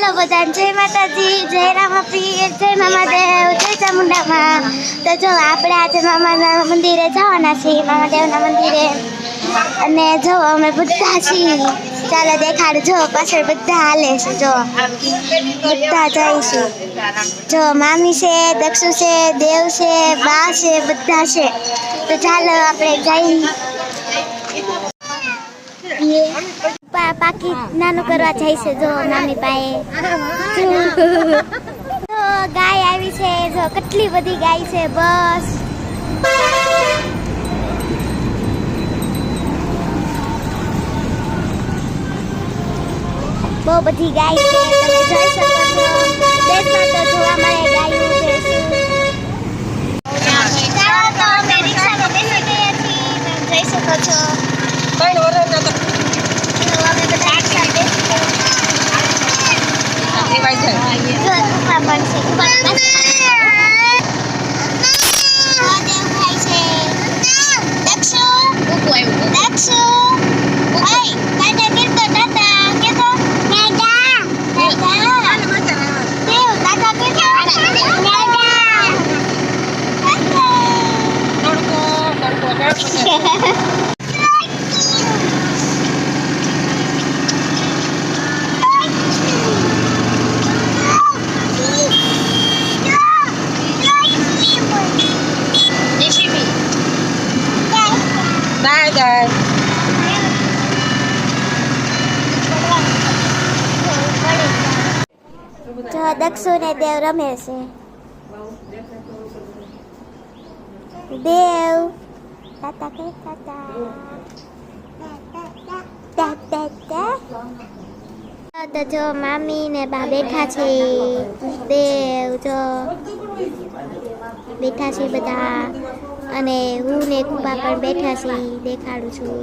Hello बधाई जय माताजी जय रामापीर जय मामादेव जय चामुंडामा। तो जो આપણે આજે મામાના મંદિરે જવાના છીએ, મામાદેવના મંદિરે, અને જો અમે બધા છીએ. ચાલો દેખાડજો, પાછળ બધા હાલે છે, જો બધા જઈશું. જો મામી છે, દક્ષુ છે, દેવ છે, બા છે, બધા છે. તો ચાલો આપણે જઈએ. પાકી નાનું કરવા જાય છે, જો મામી પાસે. તો ગાય આવી છે, જો કેટલી બધી ગાય છે. બસ બહુ બધી ગાય છે, તમે જોઈ શકો છો. દેશમાં તો જોવા મળે ગાયું ભેંસું. ચાલો તો અમે રિક્ષામાં બેસી ગયા છીએ, તમે જોઈ શકો છો. અમે બધા રિક્ષા બેસી ગયા. જો ઉભા પણ છે, ઉભા દેવ ખાય છે. દક્ષુ દક્ષુ ઓય ટાટા કરતો ટાટા કેતો ટાટા ટાટા દેવ ટાટા કરતો ટાટા જો દક્ષુ ને દેવ રમે છે. દેવ તાતા કે તાતા તો જો મામી ને બા બેઠા છે. દેવ જો બેઠા છે બધા, અને હું ને કુબા પણ બેઠા છે. દેખાડું છું.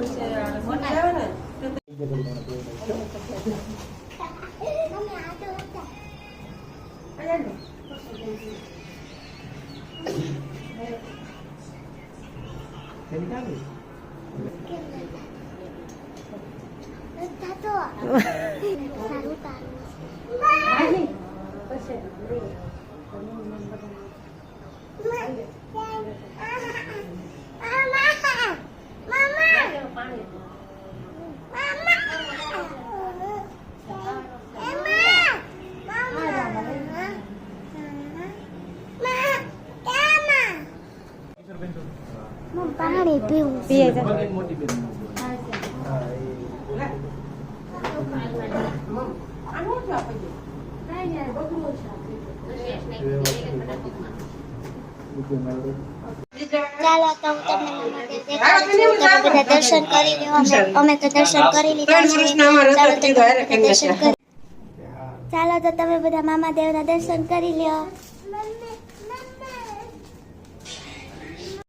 પાણી પીવું પીએ છે. ચાલો તો હું તમને બધા દર્શન કરી લો. અમે તો દર્શન કરી લીધા છે. ચાલો તો તમે બધા મામાદેવના દર્શન કરી લ્યો.